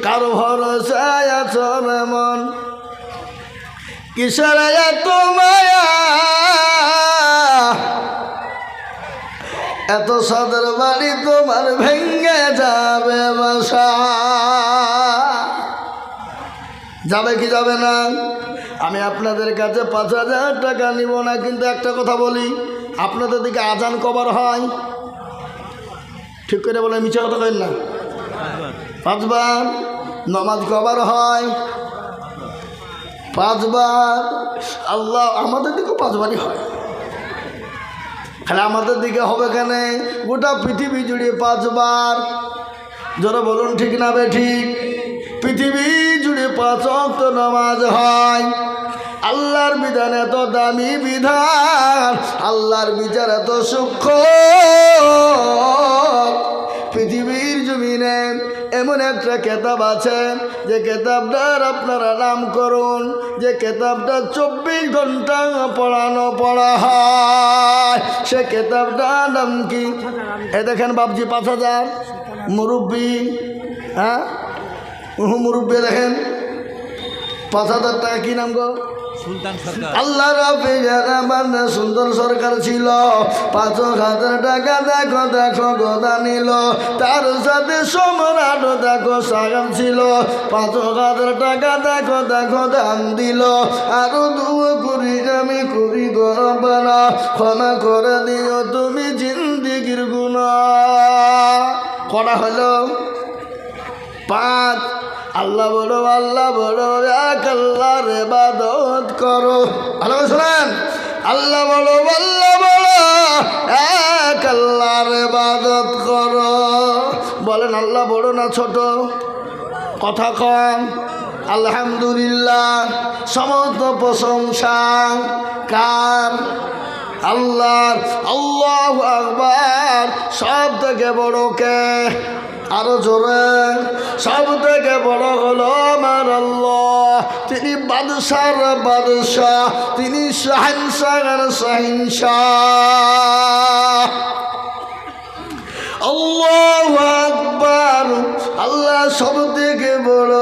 কার ভরসায় আছো রে মন কিসের এত মায়া এত সাদের বাড়ি তোমার ভেঙে যাবে বাসা যাবে কি যাবে না আমি আপনাদের কাছে ৫,০০০ টাকা নিব না কিন্তু একটা কথা বলি আপনাদের দিকে আজান কবার হয় ঠিক করে বলে মিছে কথা কইন না 5 বার নামাজ কবার হয় 5 বার আল্লাহ আমাদের দিকেও 5 বারই হয় খালি আমাদের দিকে হবে কেন গোটা পৃথিবী জুড়ে 5 বার যারা বলুন ঠিক না বে ঠিক পৃথিবী জুড়ে 5 ওয়াক্ত নামাজ হয় আল্লাহর বিধান এত দামি বিধান আল্লাহর বিচার এত সূক্ষ্ম পৃথিবীর জমিনে এমন একটা কেতাব আছে যে কেতাবটার আপনারা নাম করুন যে কেতাবটা 24 ঘন্টা পড়া হয় সে কেতাবটার নাম কি এ দেখেন বাবজি 5,000 মুরব্বী হ্যাঁ মুরব্বী দেখেন 5,000 টাকা কি নাম গো আল্লাহ রাব্বুল সুন্দর সরকার ছিল 5,000 টাকা দেখো দেখো গোদা নিল তার সাথে সম্রাট দেখো সাগাম ছিল 5,000 টাকা দেখো দেখো দান দিল আরো দুয়া করি আমি করি গরবানা ক্ষমা করে দিও তুমি জিন্দিগির গুনাহ করা হলো 5 আল্লাহ বড় এক আল্লাহর ইবাদত করো ভালো করে শুনেন আল্লাহ বড় এক আল্লাহর ইবাদত করো বলেন আল্লাহ বড় না ছোট কথা কম আলহামদুলিল্লাহ সমস্ত প্রশংসা কার আল্লাহর আল্লাহু আকবার সব থেকে বড় কে আরো জোরে সব থেকে বড় হলো আমার আল্লাহ তিনি বাদশার বাদশাহ তিনি শাহনশাহর শাহনশাহ আল্লাহু আকবার আল্লাহ সব থেকে বড়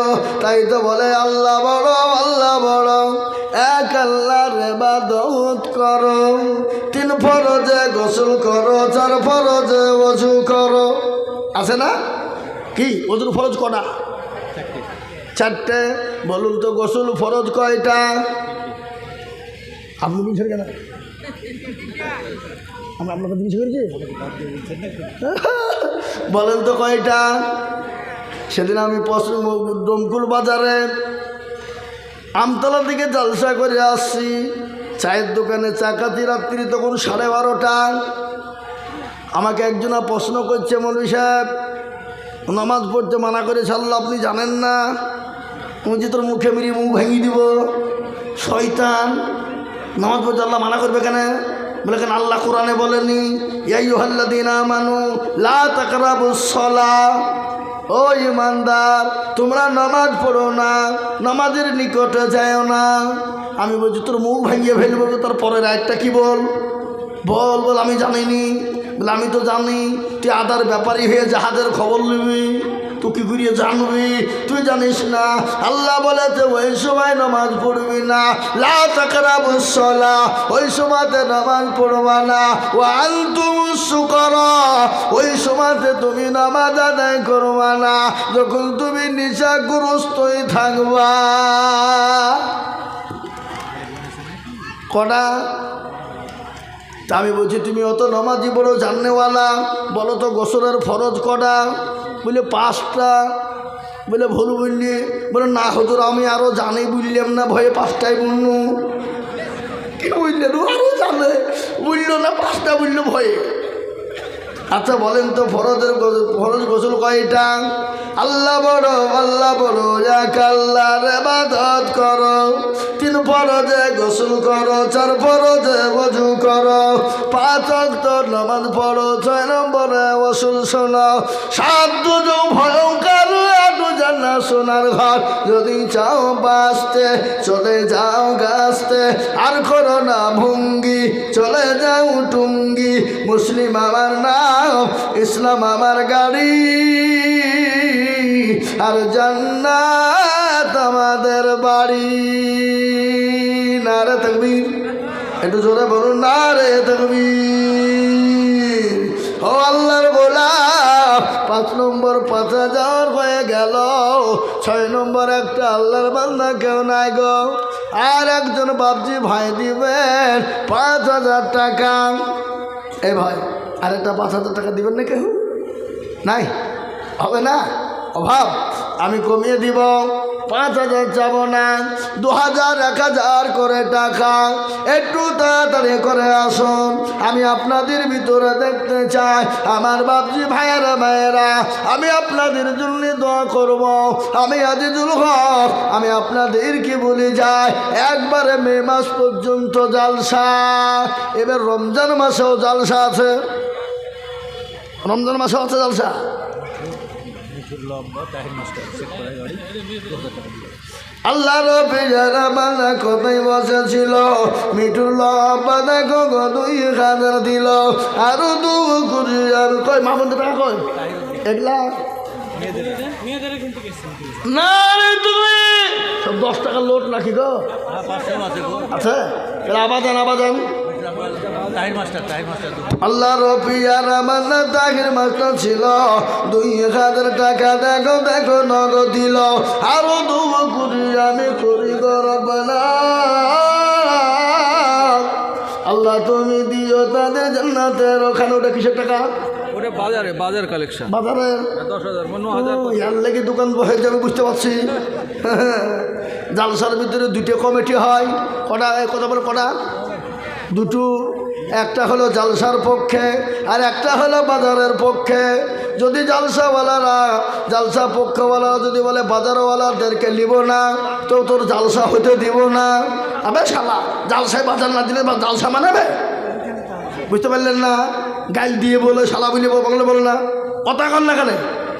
তাই তো বলে আল্লাহ বড় এক আল্লাহর ইবাদত করো 3 ফরজে গোসল করো 4 ফরজে ওযু করো আছে না কি ওযুর ফরজ কটা 4টে বলুন তো গোসল ফরজ কয়টা আপনি বলছেন কেন আমরা আপনাকে জিজ্ঞেস করেছি বলেন তো কয়টা সেদিন আমি ডমকুল বাজারে আমতলা থেকে জলসা করে আসছি চায়ের দোকানে চা খাতি রাত্রি তখন 12:30টা আমাকে একজনা প্রশ্ন করছে মৌলভী সাহেব নামাজ পড়তে মানা করে ছাড়লো আপনি জানেন না যে তোর মুখে মেরে মুখ ভেঙে দিব শয়তান নামাজ পড়তে আল্লাহ মানা করবে কেন বলে কেন আল্লাহ কোরআনে বলেনি ইয়া আইয়ুহাল্লাযীনা আমানু লা তাকরাবুস সালাহ ও ইমানদার তোমরা নামাজ পড়ো না নামাজের নিকটে যাও না আমি বলছি তোর মুখ ভেঙে ফেলবো তার পরের আয়াতটা কি বল আমি জানিনি বলে আমি তো জানি তুই আদার ব্যাপারী হয়ে জাহাজের খবর নিবি তুই কি করিয়ে জানবি তুই জানিস না আল্লাহ বলেছে ওই সময় নামাজ পড়বি না লা তাকরাবুস সালাহ ওই সময়তে নামাজ পড়বা না ওয়া আনতুমুস সুকারা ওই সময়তে তুমি নামাজ আদায় করবা না যখন তুমি নেশাগ্রস্তই থাকবা কটা তা আমি বলছি তুমি অত নামাজি বড় জাননেওয়ালা বলো তো গোসলের ফরজ কটা বলে 5টা বলে ভুল বললি বলে না হুজুর আমি আরও জানি বুঝলাম না ভয়ে 5টাই বললু কি বুঝলেন আরও জানে বুঝলো না 5টা বললো ভয়ে আচ্ছা বলেন তো ফরজ গোসল কয়টা আল্লাহ বড় এক আল্লাহর ইবাদত করো 3 ফরজে গোসল করো 4 ফরজে ওযু করো 5 ওয়াক্ত নামাজ পড়ো 6 নম্বরে ওয়াসুল শোনো 7 দুজো ভয়ঙ্কর 8 জান্নাত সোনার ঘর যদি চাও বাঁচতে চলে যাও গাছতে আর করো না ভঙ্গি চলে যাও টুঙ্গি মুসলিম আমার নাম ইসলাম আমার গাড়ি আর জান্নাত আমাদের বাড়ি। নারে তাকবীর, একটু জোরে বলুন নারে তাকবীর। ও আল্লাহর গোলাম, 5 নম্বর 5,000 হয়ে গেল, 6 নম্বর একটা আল্লাহর বান্দা কেউ নাই গো। আর একজন বাবজি ভাই দিবেন 5,000 টাকা। এ ভাই আরেকটা 5,000 টাকা দিবেন না কেউ? নাই, হবে না, অভাব। আমি কমিয়ে দিব, 5,000 চাবো না, 2,000 1,000 করে টাকা। একটু তাড়াতাড়ি করে আসুন, আমি আপনাদের ভিতরে দেখতে চাই। আমার বাপজি ভাইয়েরা ভাইয়েরা, আমি আপনাদের জন্য দোয়া করব। আমি আজিজুল হক, আমি আপনাদেরকে বলে যাই, একবারে মে মাস পর্যন্ত জালসা। এবার রমজান মাসেও জালসা আছে, রমজান মাসেও আছে জালসা। আল্লাহ রবি যারা বাংলা কোথায় বসেছিল, মিঠুর লব্বা দেখো গো 2,000 দিল, আরো 2,000 কয় মামুন টাকা কয় 1 লাখ না রে তুমি সব 10 টাকার লোট নাকি গো? আচ্ছা আবাদান আবাদান আল্লাহ রফিয়ার আমার তাহির মাস্টার ছিল, 2,000 টাকা দেখো দেখো নগদ দিল, আরো 2 কোটি আমি করি গরবনা। আল্লাহ তুমি দিও তাদের জান্নাতের। ওখানে ওটা কিসের টাকা? ওটা বাজারে, বাজার কালেকশন, বাজারের 10,000 9,000 ইয়ার লেগে দোকান বসে যাবে, বুঝতে পারছি। জালসার ভিতরে 2টে কমিটি হয়, কটা কথা বলে কটা? 2টো, একটা হলো জালসার পক্ষে আর একটা হলো বাজারের পক্ষে। যদি জালসাওয়ালারা, জালসা পক্ষওয়ালারা যদি বলে বাজারওয়ালাদেরকে নিব না, তো তোর জালসা হতে দিব না। আবে শালা, জালসায় বাজার না দিলে জালসা মানাবে? বুঝতে পারলেন না? গাইল দিয়ে বলে শালা বলি বাংলা বলে না, কথা কন না কেন?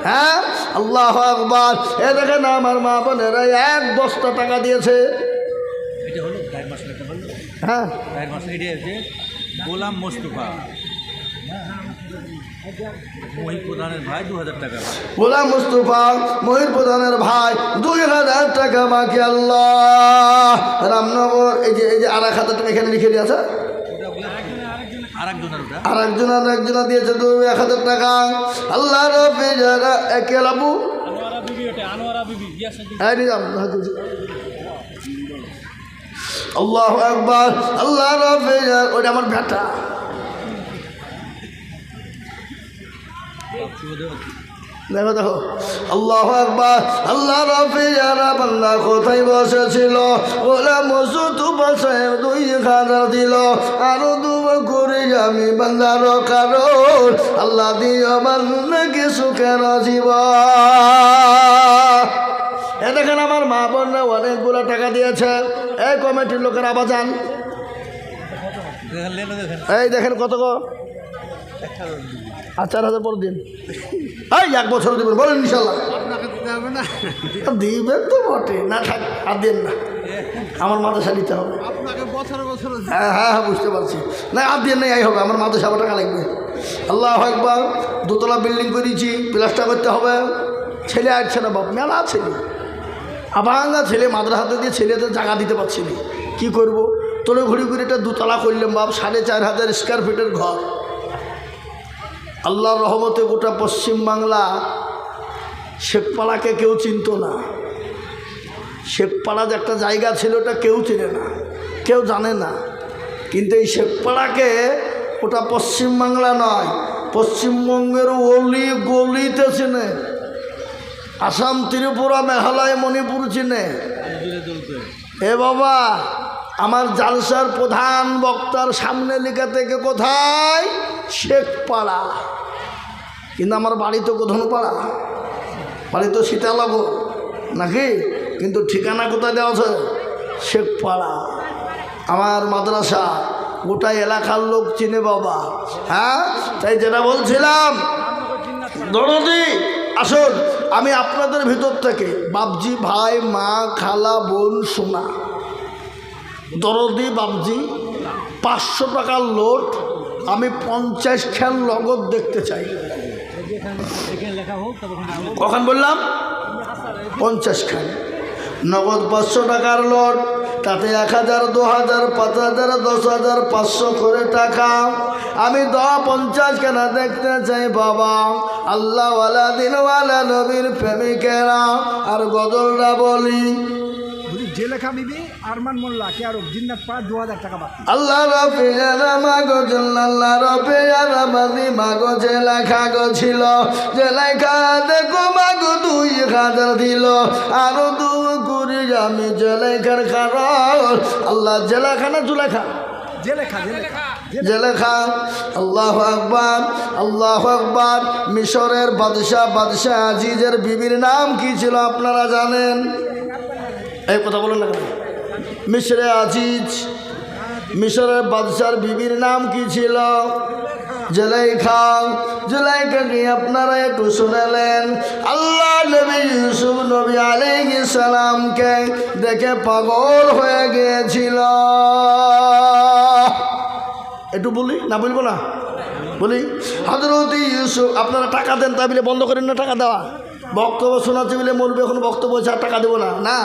হ্যাঁ, আল্লাহ আকবার। এ দেখেন আমার মা বোনেরা 1 বস্তা টাকা দিয়েছে। হ্যাঁ, গোলাম মোস্তফা মহির প্রধানের ভাই 2,000 টাকা। গোলাম মুস্তফা মহির প্রধানের ভাই 2,000 টাকা বাকি। আল্লাহ রামনগর, এই যে আর 1,000 টাকা এখানে লিখে দিয়েছে, আরেকজনের দিয়েছে 1,000 টাকা। আল্লাহ রবি যারা একে লাবু আল্লাহু আকবার। আল্লাহ রবি ওটা আমার বেটা। দেখো দেখো, আল্লাহু আকবার। আল্লাহ রবি যারা বান্দা কোথায় বসেছিল, ওরা মসুদ বসে 2,000 দিল, আরো 2 করে আমি বান্দার কারণ। আল্লাহ দিও বান্দাকে সুখের জীবন। এ দেখেন আমার মা বোনরা অনেকগুলো টাকা দিয়েছে। এই কমিটির লোকের আবাজান, এই দেখেন কত গো? 4,000 পর দিন। এই 1 বছর দেবেন বলেন ইনশাল্লাহ? দিবেন তো বটে, না থাক আর দেন না, আমার মাদ্রাসা নিতে হবে। হ্যাঁ হ্যাঁ হ্যাঁ, বুঝতে পারছি। না আর দেন নাই, হবে আমার মাদ্রাসা টাকা লাগবে। আল্লাহু আকবার। 2 তলা বিল্ডিং করেছি, প্লাস্টার করতে হবে। ছেলে আসছে না, বাপ মেলা ছেলে, আবাঙ্গা ছেলে, মাদ্রাসাতে দিয়ে ছেলেদের জায়গা দিতে পারছি না, কী করবো? তোলে ঘুরি ঘুরি এটা 2 তলা করলাম বাপ, 4,500 স্কোয়ার ফিটের ঘর। আল্লাহর রহমতে গোটা পশ্চিমবাংলা শেখপাড়াকে কেউ চিনত না। শেখপাড়া যে একটা জায়গা ছিল ওটা কেউ চিনে না, কেউ জানে না। কিন্তু এই শেখপাড়াকে ওটা পশ্চিমবাংলা নয়, পশ্চিমবঙ্গের অলি গলিতে চিনে। আসাম, ত্রিপুরা, মেঘালয়, মণিপুর চিনে। এ বাবা, আমার জালসার প্রধান বক্তার সামনে লেখা থেকে কোথায়? শেখপাড়া। কিন্তু আমার বাড়ি তো গোধনপাড়া, বাড়ি তো সীতানগর নাকি, কিন্তু ঠিকানা কোথায় দেওয়া আছে? শেখপাড়া। আমার মাদ্রাসা গোটা এলাকার লোক চিনে বাবা। হ্যাঁ, তাই যেটা বলছিলাম, দরদি আসুন, আমি আপনাদের ভিতর থেকে বাবজি ভাই, মা, খালা, বোন, সোনা, দরদি বাবজি 500 টাকার লোট আমি 50 খেল নগদ দেখতে চাই। কখন বললাম? 50 খান নগদ 500 টাকার লোট, তাতে 1000, 2000, 5000, 10,000, 500 করে টাকা। আমি 50 খানা দেখতে চাই বাবা। আল্লাহওয়ালা দিনওয়ালা নবীর প্রেমিকেরা। আর গজলটা বলি, যে লেখা বিবি আরমান মোল্লা কে আরব জিন্নাত পাঁচ 2000 টাকা বাকি। আল্লাহ রফিয়ারা মাগো আল্লাহ রফিয়ারা বাদি মাগো যে লেখা গো ছিল, যে লেখা দেখো মাগো 2000 দিল। আরো 2 কুড়ি আমি যে লেখার কারণ আল্লাহ জেলাখানা জুলেখা যে লেখা জেলেখা। আল্লাহু আকবার, আল্লাহু আকবার। মিশরের বাদশাহ আজিজের বিবির নাম কি ছিল আপনারা জানেন? এই কথা বলেন না কেন? মিশরে আজিজ, মিশরের বাদশার বিবির নাম কি ছিল? জুলাইখা। জুলাইখাকে আপনারা একটু শুনেলেন। আল্লাহ নবী ইউসুফ নবী আলাইহিস সালামকে দেখে পাগল হয়ে গিয়েছিল। একটু বলি না, বলবো না, বলি। হযরত ইউসুফ, আপনারা টাকা দেন তাই বলে বন্ধ করেন না টাকা দেওয়া। বক্তব্য শোনাচ্ছে বলে মরবে, এখন বক্তব্য হচ্ছে আর টাকা দেবো না, না,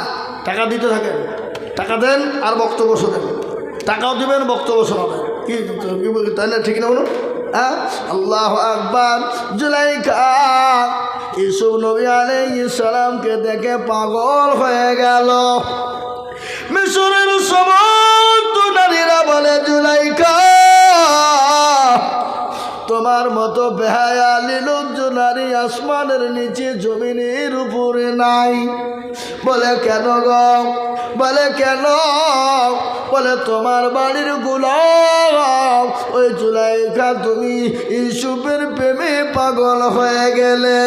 টাকা দিতে থাকেন। টাকা দেন আর বক্তব্য শোনেন, টাকাও দিবেন, বক্তব্য শোনাবেন। কি তাই না? ঠিক না বলুন? হ্যাঁ, আল্লাহু আকবার। জুলাইখা ইউসুফ নবী আলাইহিস সালামকে দেখে পাগল হয়ে গেল। মিশরের সমস্ত নারীরা বলে, জুলাইখা তোমার মতো বেহায়া নির্লজ্জ নারী আসমানের নিচে জমিনের উপরে নাই। বলে কেন গো? বলে কেন? বলে তোমার বাড়ির গোলাম ওই জুলাইখা, তুমি ইউসুফের প্রেমে পাগল হয়ে গেলে।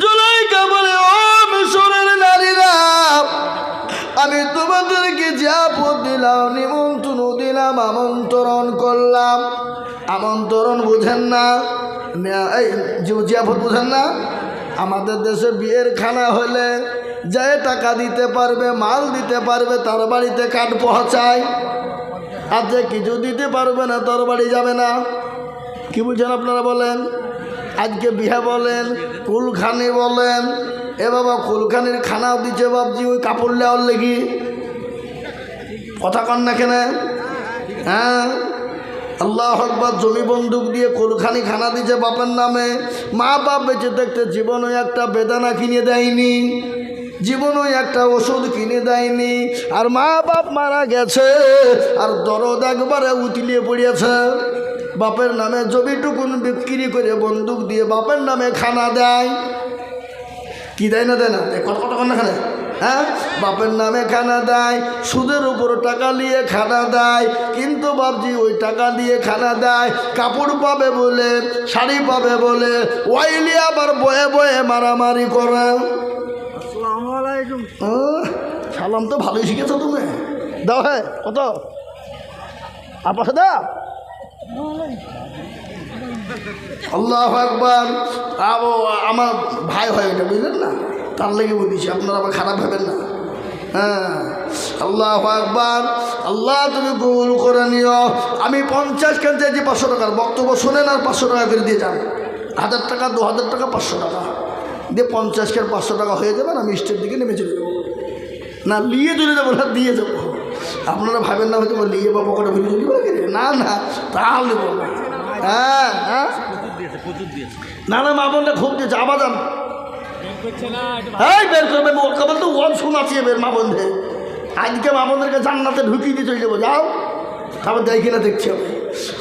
জুলাইখা বলে, ও মিশরের নারীরা, আমি তোমাদেরকে যে আপদ দিলাম, নিমন্ত্রণ দিলাম, আমন্ত্রণ করলাম। আমন্ত্রণ বুঝেন না? এই জিয়াফত বুঝেন না? আমাদের দেশে বিয়ের খানা হলে যে টাকা দিতে পারবে, মাল দিতে পারবে, তার বাড়িতে কাঠ পৌঁছায়। আর যে কিছু দিতে পারবে না, তার বাড়ি যাবে না। কি বুঝছেন আপনারা বলেন? আজকে বিয়ে বলেন, কুলখানি বলেন, এ বাবা কুলখানির খানাও দিচ্ছে বাবজি ওই কাপড় লেওয়ার লেগি। কথা কন না কেন? হ্যাঁ, আল্লাহু আকবার। জমি বন্দুক দিয়ে কুলখানি খানা দিচ্ছে বাপের নামে। মা বাপ বেঁচে দেখতে জীবনে একটা বেদানা কিনে দেয়নি, জীবনে একটা ওষুধ কিনে দেয়নি। আর মা বাপ মারা গেছে, আর দরদ একবারে উতলিয়ে পড়িয়েছে। বাপের নামে জমিটুকুন বিক্রি করে বন্দুক দিয়ে বাপের নামে খানা দেয়। কি দেয় না দেয় না? কতক্ষণ না খানে? হ্যাঁ, বাপের নামে খানা দেয়, সুদের উপর টাকা নিয়ে খানা দেয়। কিন্তু বাপজি ওই টাকা দিয়ে খানা দেয়, কাপড় পাবে বলে, শাড়ি পাবে বলে, ওয়াইলি আবার বয়ে বয়ে মারামারি করে। আসসালামু আলাইকুম। সালাম তো ভালোই শিখেছো তুমি। দাও, হ্যাঁ, কত আপনার সাথে? আল্লাহু আকবার। আমার ভাই হয় এটা, বুঝলেন না? তার লেগে বলেছি, আপনারা আবার খারাপ ভাবেন না। হ্যাঁ, আল্লাহু আকবার। আল্লাহ তুমি কবুল করে নিও। আমি 50 খান চাইছি 500 টাকার। বক্তব্য শোনেন আর 500 টাকা করে দিয়ে যান। 1000 টাকা, 2000 টাকা, 500 টাকা দিয়ে 50 খান 500 টাকা হয়ে যাবে। আমি স্টের দিকে নেমে চলে যাবো। না নিয়ে চলে যাবো, না দিয়ে যাবো। আপনারা ভাবেন না হয়তো নিয়ে বা পকেটে ভুলে চলে যাবো। না না, তাহলে বল না। হ্যাঁ হ্যাঁ, না না, মা বোনটা খুব দিয়েছে। আবার যান, এই বের করবে ওর খবর তো ওর শোনাচ্ছি বের মা বন্ধে। আজকে মা বোনদেরকে জান্নাতে ঢুকিয়ে দিয়ে চলে যাবো। যাও, তারপর দেখি না দেখছি।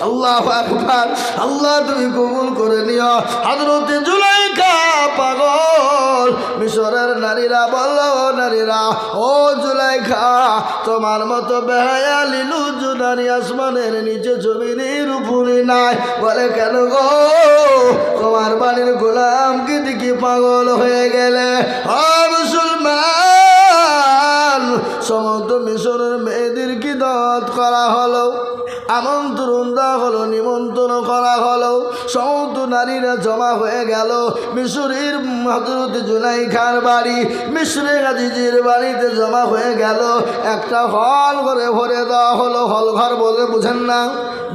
আল্লাহু আকবার। আল্লাহ তুমি কবুল করে নিও। হযরত জুলাইখা পাগল। মিশরের নারীরা বলল, নারীরা, ও জুলাইখা, তোমার মতো বেহায়া লিলুজ নারী আসমানের নিচে জমিনের উপরে নাই। বলে কেন গো? তোমার বাড়ির গোলামকে দেখি পাগল হয়ে গেলে। ও মুসলমান, সমস্ত মিশরের মেয়েদেরকে দাওয়াত করা হলো। আমন্ত্রণ দেওয়া হলো, নিমন্ত্রণ করা হলো। সমস্ত নারীরা জমা হয়ে গেল মিশরের হযরত জুলাইখার বাড়ি, মিশরে আজিজের বাড়িতে জমা হয়ে গেল। একটা হল ঘরে ভরে দেওয়া হলো। হল ঘর বলে বুঝেন না,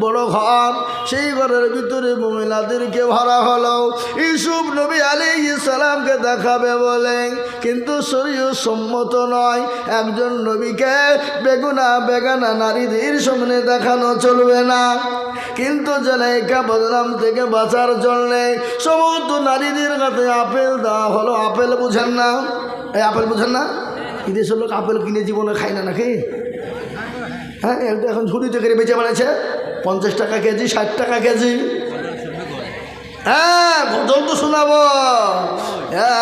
বড় ঘর। সেই ঘরের ভিতরে মহিলাদেরকে ভরা হলো ইউসুফ নবী আলাইহিস সালামকে দেখাবে বলে, কিন্তু শরীয়ত সম্মত নয়। একজন নবীকে বেগানা নারীদের সামনে দেখানো চলবে না। কিন্তু জুলাইখা বদনাম থেকে বাঁচার জন্য সমস্ত নারীদের কাছে আপেল দেওয়া হলো। আপেল বুঝেন না? এই আপেল বুঝেন না? বিদেশের লোক আপেল কিনে জীবনে খায় না নাকি? হ্যাঁ, এটা এখন ঝুড়িতে করে বেঁচে বেড়াচ্ছে 50 টাকা কেজি, 60 টাকা কেজি। হ্যাঁ, গজল তো শোনাবো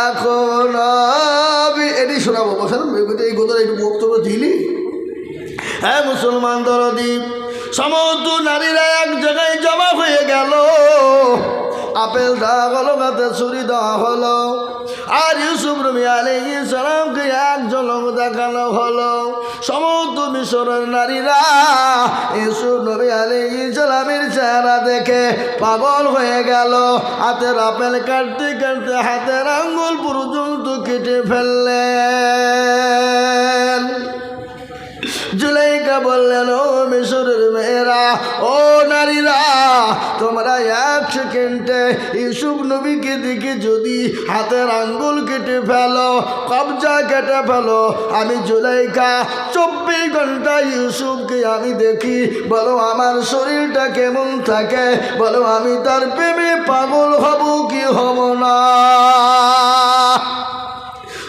এখন, এটি শোনাবো। বসেন, এই গজল একটু বক্তব্য দিলি। হ্যাঁ মুসলমান দরদি, সমস্ত নারীরা এক জায়গায় জমা হয়ে গেল। আপেল দেওয়া হলো, গাতে ছুরি দেওয়া হলো। আর ইউসুফ নবী আলাইহিস সালামকে এক ঝলক দেখানো হলো। সমস্ত মিশরের নারীরা ইউসুফ নবী আলাইহিস সালামের চেহারা দেখে পাগল হয়ে গেল। হাতের আপেল কাটতে কাটতে হাতের আঙ্গুল পর্যন্ত কেটে ফেললেন। জুলাইখা বললেন, ও মিশরের মেয়েরা, ও নারীরা, তোমরা 1 সেকেন্ডে ইউসুফ নবীকে দেখে যদি হাতের আঙ্গুল কেটে ফেলো, কবজা কেটে ফেলো, আমি জুলাইখা 24 ঘন্টা ইউসুফকে আমি দেখি, বলো আমার শরীরটা কেমন থাকে, বলো আমি তার প্রেমে পাগল হব কি হব না।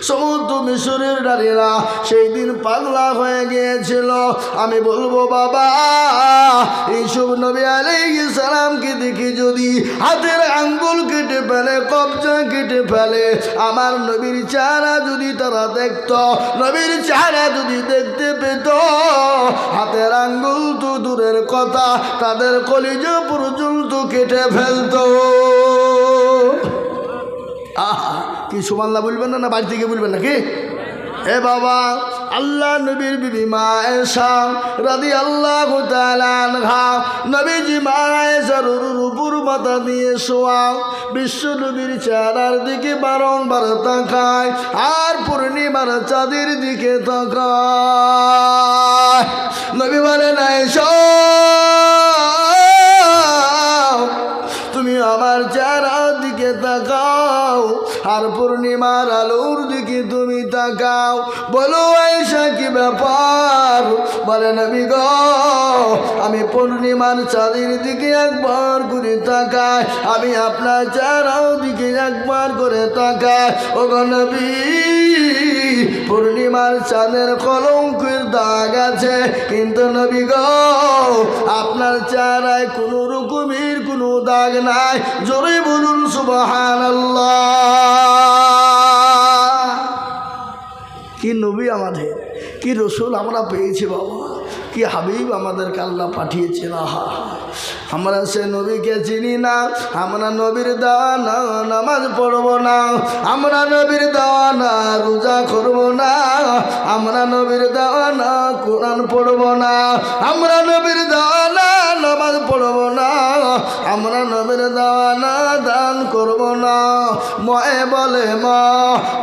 সমস্ত মিশরের নারীরা সেই দিন পাগলা হয়ে গিয়েছিল। আমি বলবো বাবা, ইউসুফ নবী আলাইহিস সালামকে দেখি যদি হাতের আঙ্গুল কেটে ফেলে, কবজা কেটে ফেলে, আমার নবীর চেহারা যদি তারা দেখত, নবীর চেহারা যদি দেখতে পেত, হাতের আঙ্গুল তো দূরের কথা, তাদের কলিজা পর্যন্ত কেটে ফেলত। আহা, কি সুবহানাল্লাহ বলবেন না? বাড়ি থেকে বলবেন নাকি? এ বাবা, আল্লাহ নবীর বিবি মা আয়েশা রাদিয়াল্লাহু তাআলা আনহা, নবীজি মা আয়েশার উপর মাথা দিয়ে শোয়া, বিশ্ব নবীর চেহারার দিকে বারংবার তাকায়, আর পূর্ণিমার চাঁদের দিকে তাকায়। নবী বলেন, আয়েশা, তুমি আমার চেহারার দিকে তাকাও, আর পূর্ণিমার আলোর দিকে তুমি তাকাও। বলো আয়েশা, কি ব্যাপার? বলে, নবী গো, আমি পূর্ণিমার চাঁদের দিকে একবার করে তাকাই, আমি আপনার চেহারার দিকে একবার করে তাকাই। ও গো নবী, পূর্ণিমার চাঁদের কলঙ্কের দাগ আছে, কিন্তু নবী গো, আপনার চেহারায় কোনো রকমের কোনো দাগ নাই। জোরে বলুন সুবহানাল্লাহ। কি নবী আমাদের, কি রসুল আমরা পেয়েছি বাবা, কি হাবিব আমাদেরকে আল্লাহ পাঠিয়েছেন। আহা, আমরা সে নবীকে চিনি না, আমরা নবীর দেওয়া না নামাজ পড়ব না, আমরা নবীর দেওয়া না রোজা করব না, আমরা নবীর দেওয়া না কোরআন পড়ব না, আমরা নবীর দেওয়া না নামাজ পড়ব না, আমরা নবীর দেওয়া না দান করব না। ময়ে বলে মা,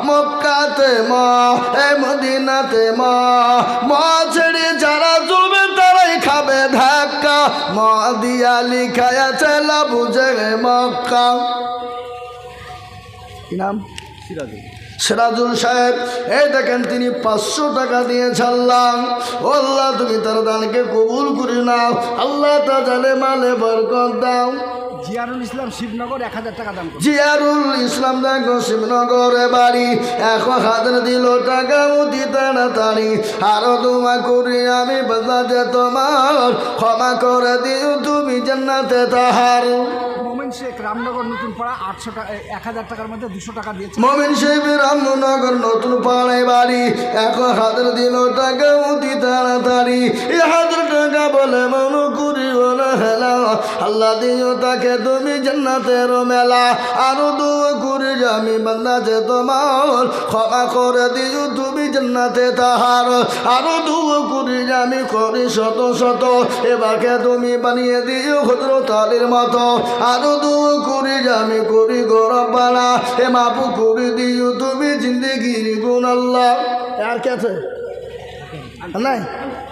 মক্কাতে মা, এ মদিনাতে মা, মা ছেড়ে যারা চলবে তারাই খাবে ধাক্কা, মা দিয়া লিখায় চেলা বুঝে মক্কা। কি নাম? সিরাজুল সাহেব। এই দেখেন, তিনি 500 টাকা দিয়ে ছাড়লাম। ও আল্লাহ, তুমি তার দানকে কবুল করে নাও, আল্লাহ তাআলা মালে বরকত দাও। জিয়ারুল ইসলাম শিবনগর 1000 টাকা দাম। জিয়ারুল ইসলাম দেখো শিবনগরে বাড়ি, 1000 দিল টাকা অতি তাড়াতাড়ি। আরো দোয়া করি আমি বাজাতে তোমার, ক্ষমা করে দিও তুমি জান্নাতে তাহার। মোমিন শেখ রামনগর নতুন পাড়া 800 টাকা, 1000 টাকার মধ্যে 200 টাকা দিয়েছে। মোমিন শেখ রামনগর নতুন পাড়ায় বাড়ি, 1000 দিল টাকা অতি তাড়াতাড়ি। 1000 টাকা বলে মনে করি জীবন হেলা আল্লাহ দিও তাকে তুমি জান্নাতের মেলা আরো দোয়া করি আমি বান্দাতে তোমার ক্ষমা করে দিও তুমি জান্নাতে তাহার আরো দোয়া করি আমি করি শত শত এবাকে তুমি বানিয়ে দিও হযরত আলীর মতো আরো দোয়া করি আমি করি গরবানা এ মাফ করে দিও তুমি জিন্দেগির গুণ আল্লাহ আর কে আছে নাই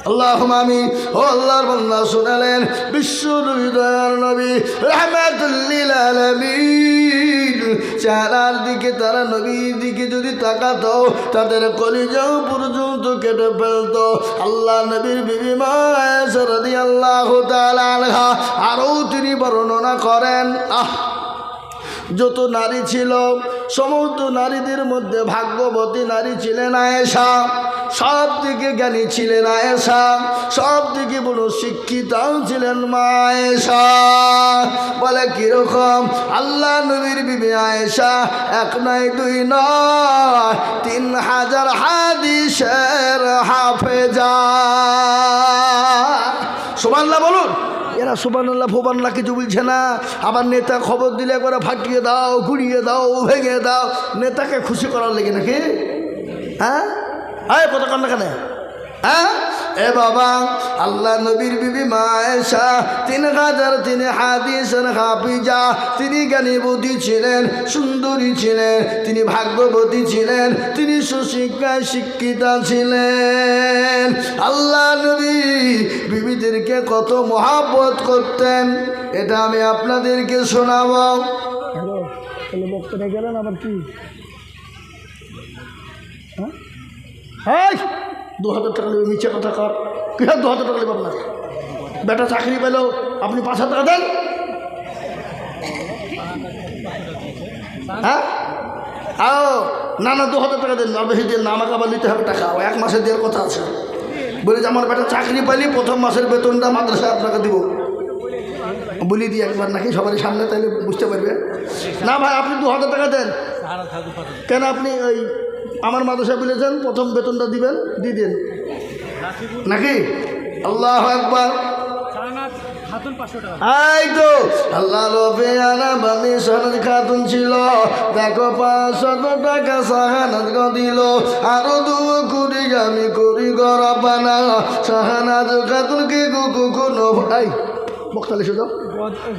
আল্লাহুম্মা আমিন ও আল্লাহর বান্দা শুনালেন বিশ্ব হৃদয়ের নবী রাহমাতুল লিল আলামিন চারার দিকে তারা নবীর দিকে যদি তাকাতো তাদের কলিজাও পর্যন্ত কেটে ফেলতো আল্লাহ নবীর বিবি মা আয়েশা রাদিয়াল্লাহু তাআলা আনহা আরও তিনি বর্ণনা করেন যত নারী ছিল সমস্ত নারীদের মধ্যে ভাগ্যবতী নারী ছিলেন আয়েশা সব দিকে জ্ঞানী ছিলেন আয়েশা সব দিকে বড় শিক্ষিতাও ছিলেন মা আয়েশা বলে কিরকম আল্লাহ নবীর বিবি আয়েশা এক নয় দুই নয় 3000 হাদিসের হাফেজা সুবহানাল্লাহ বলুন এরা সুবহানাল্লাহ ফুবান্লাহ কিছু বলছে না আবার নেতা খবর দিলে করে ফাটিয়ে দাও ঘুরিয়ে দাও ভেঙে দাও নেতাকে খুশি করার লেগে নাকি হ্যাঁ আয় কত কান্না কেন হ্যাঁ এ বাবা আল্লাহ নবীর বিবি মা আয়েশা 3000 তিনি হাদিসের হাফিজা তিনি জ্ঞানী বুদ্ধি ছিলেন সুন্দরী ছিলেন তিনি ভাগ্যবতী ছিলেন তিনি সুশিক্ষায় শিক্ষিতা ছিলেন আল্লাহ নবী বিবিদেরকে কত মহব্বত করতেন এটা আমি আপনাদেরকে শোনাবো বক্তব্য গেলেন আবার কি হ্যাঁ 2000 টাকা নেবে মিছে কথা কর কি 2000 টাকা নেবে আপনার বেটা চাকরি পেলেও আপনি 5000 টাকা দেন হ্যাঁ না 2000 টাকা দেন না বেশি দেন না আমাকে আবার নিতে হবে টাকা 1 মাসে দেওয়ার কথা আছে বলে যে আমার বেটা চাকরি পাইলে প্রথম মাসের বেতনটা মাদ্রাসায় আপনাকে দিব বলি দিই একবার নাকি সবারই সামনে তাইলে বুঝতে পারবে না ভাই আপনি 2000 টাকা দেন কেন আপনি ওই আমার মাদ্রাসা বলেছেন প্রথম বেতনটা দিবেন দিয়ে দিন নাকি আল্লাহু আকবার এই তো আল্লাহ রবে আনা বামি সানাদ খাতুন ছিল দেখো 500 টাকা সাহানাদ দিল আরো দুয়া করি আমি করি গরবানা সাহানাদ খাতুনকে কোনো ভাই বক্তালি শুধু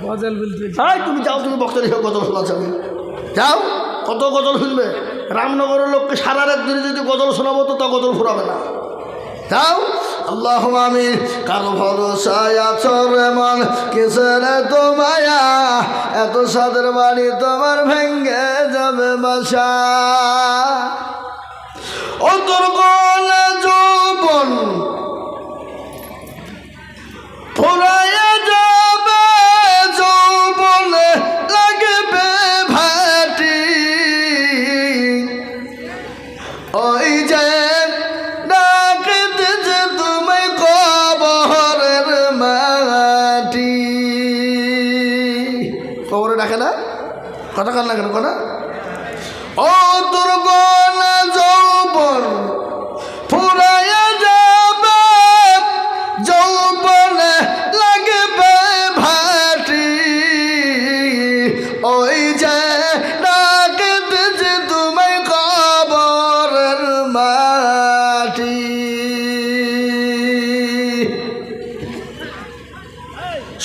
গজল বলতে তুমি যাও তুমি বক্তালি গজল শোনাচ্ছ যাও কত গজল শুনবে রামনগরের লোককে সারা রাত ধরে যদি গজল শোনাবো তো তা গজল ফুরাবে না যাও আল্লাহুম্মা আমিন কারো ভরসায় আছো রে মন কিসের তো মায়া এত সাদের বাড়ি তোমার ভেঙ্গে যাবে বাসা ও তোর গলা যৌবন ফুরাইয়া যাবে যৌবনে লাগবে ভাটি ওই যে ডাকতেছে তুমি কবরের মাটি কবরে ডাকে না কথা কান না কেন কথা ও তোর গলা যৌবন ফুরাইয়া যাবে যৌবনে লাগবে ভাটি ওই যে ডাকতেছে তুমি কবরের মাটি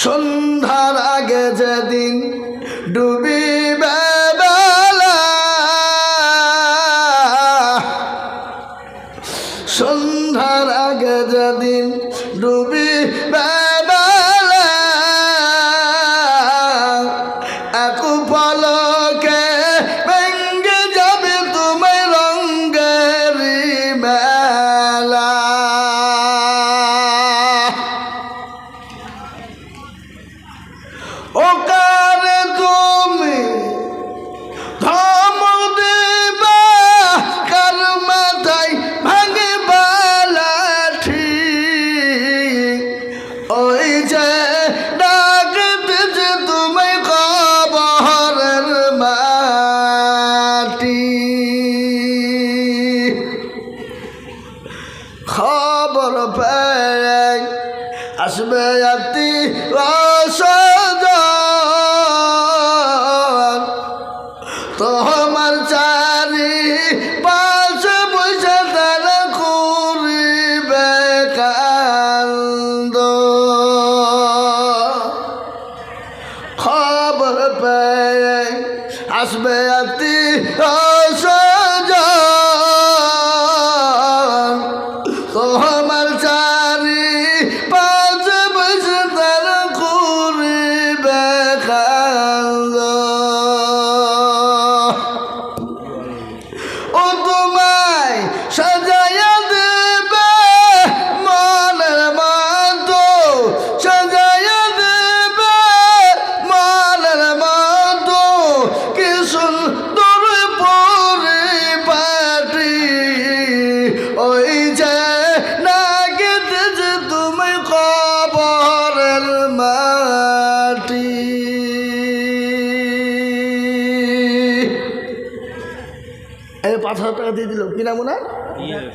সন্ধ্যার আগে যেদিন ডুবিবে বেলা সন্ধ্যার আগে যেদিন ডুবিবে বেলা এক পলকে ভেঙ্গে যাবে তুমি রঙ্গের মেলা ও কারে তুমি ধমক দিবা কার মাথায় ভাঙে লাঠি ওই যে ডাকতেছে তুমি কবরের মাটি খবর পেয়ে আসবে আত্মীয়-স্বজন তোমার চারি পাশে বসে তারা করিবে কান্দ খবর পেয়ে আসবে আত্মীয়-স্বজন তোমার চারি পাশে বসে তারা করিবে কান্দ ও তোমায় সাজাইয়া দেবে মনের মতো সাজাইয়া দেবে মনের মতো কি সুন্দর পরিপাটি ওই যে না কেটেছে তুমি কবরের মাটি এই 5,000 টাকা দিয়ে দিল কি নাম ওনার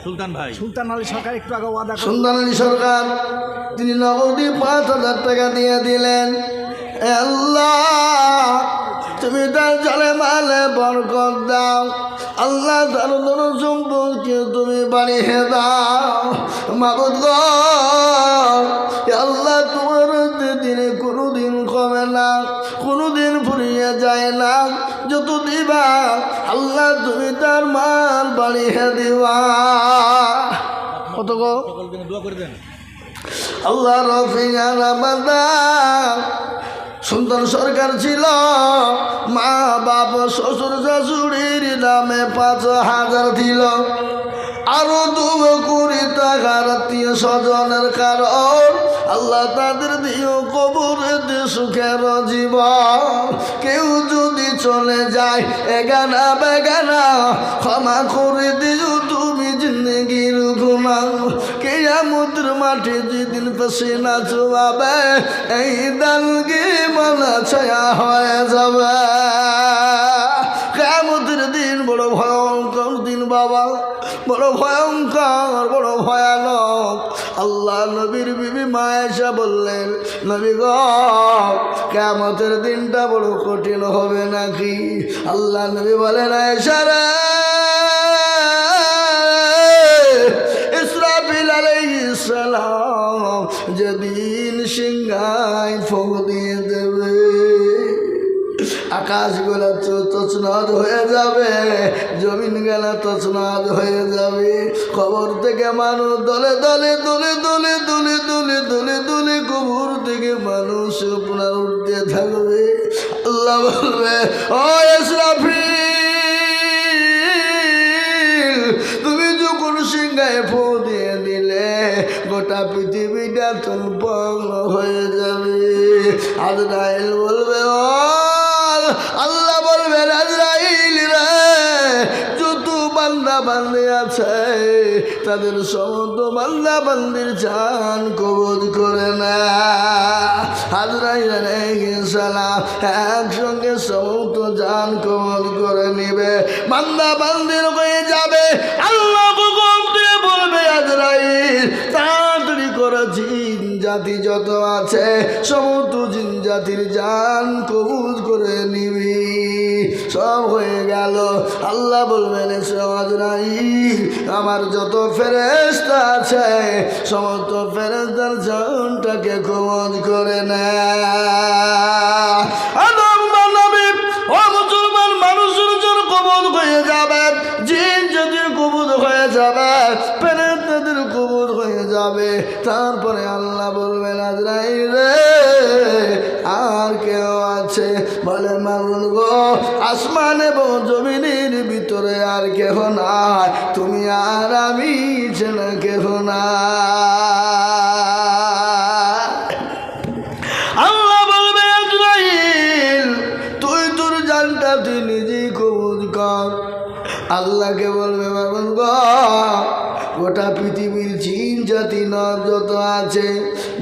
সুলতান ভাই সুলতান আলী সরকার একটু আগে ওয়াদা করে সুলতান আলী সরকার তিনি নগদী 5,000 টাকা দিয়ে দিলেন এ আল্লাহ তুমি তার জালে মালে বরকত দাও আল্লাহ তার ধন সম্পদকে তুমি বাড়িয়ে দাও মাবুদ গো এ আল্লাহ তোমার দিনে কোনোদিন কমে না কোনোদিন ফুরিয়ে যায় না যত দিবা আল্লাহ তুমি তার মাল বাড়িয়ে দিবা কত গো সকল দিনে দোয়া করে দেন আল্লাহ রফিয়া রামাদান সুলতান সরকার ছিল মা বাপ শ্বশুর শাশুড়ির নামে 5,000 দিল আরো 2 কোটি টাকার আত্মীয় স্বজনের কারণ আল্লাহ তাদের দিও কবরে দে সুখের জীবন কেউ যদি চলে যায় এগানা বেগানা ক্ষমা করে দিও তুমি জিন্দগির গুণা কিয়ামতের মাঠে যেদিন পসিনা চুয়াবে এই দালগি মনা ছায়া হয়ে যাবে কিয়ামতের দিন বড় ভয়ঙ্কর দিন বাবা বড় ভয়ঙ্কর বড় ভয়ানক আল্লাহ নবীর বিবি মায়েশা বললেন নবী গো কিয়ামতের দিনটা বড় কঠিন হবে নাকি আল্লাহ নবী বলেন আয়েশা রে ইসরাফিল আলাইহিস সালাম যেদিন সিংহায় ফুঁক দিয়ে দেবে আকাশগুলো তছনছ হয়ে যাবে জমিন গেলা তছনছ হয়ে যাবে কবর থেকে মানুষ দলে দলে দলে দলে দলে দলে দলে দলে কবর থেকে মানুষ আপনার উঠতে থাকবে আল্লাহ বলবে ও ইসরাফিল তুমি যখন সিংহায় ফু দিয়ে দিলে গোটা পৃথিবীটা তলপং হয়ে যাবে আজরাইল বলবে ও আল্লাহ বলবেন আজরাইল রে যত বান্দা বান্দি আছে তাদের সমস্ত বান্দা বান্দির জান কবজ করে না আজরাইল আলাইহিস সালাম একসঙ্গে সমস্ত জান কবজ করে নিবে বান্দা বান্দির হয়ে যাবে আল্লাহ হুকুম দিয়ে বলবে আজরাইল তাড়াতাড়ি করে জিন জাতি যত আছে সমস্ত জিন জাতির জান কবুজ করে নিবি সব হয়ে গেল আল্লাহ বলবেন আজরাইল আমার যত ফেরেশতা আছে সমস্ত ফেরেশতার জানটাকে কবজ করে না আদম নবী ও মুসলমান মানুষের জন্য কবজ হয়ে যাবে জিন জাতির কবজ হয়ে যাবে ফেরেশতাদের কবজ হয়ে যাবে তারপরে আল্লাহ বলবেন আজরাইল রে আর কেউ আছে বলে মামুন গো আসমান এবং জমিনের ভিতরে আর কেহ নাই তুমি আর আমি ছেলে কেহ না আল্লাহ বলবে আজরাইল তুই তোর জানটা তুই নিজেই কবজ কর আল্লাহকে বলবে মাবুদ গো, গোটা পৃথিবীর জিন জাতি নর যত আছে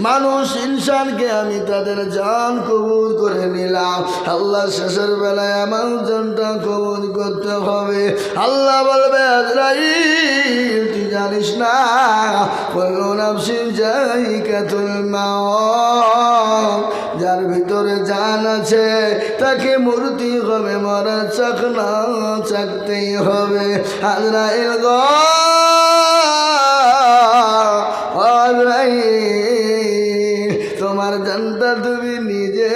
মানুষ ইনসানকে আমি তাদের জান কবুল করে নিলাম। আল্লাহ শেষের বেলায় আমার জানটা কবুল করতে হবে। আল্লাহ বলবে আজরাইল তুই জানিস না কুল্লু নাফসিন যায়িকাতুল মাউত, যার ভিতরে জান আছে তাকে মরতেই হবে, মরার চাকনা চাকতেই হবে। আজরাইল গো তোমার জানটা তুমি নিজে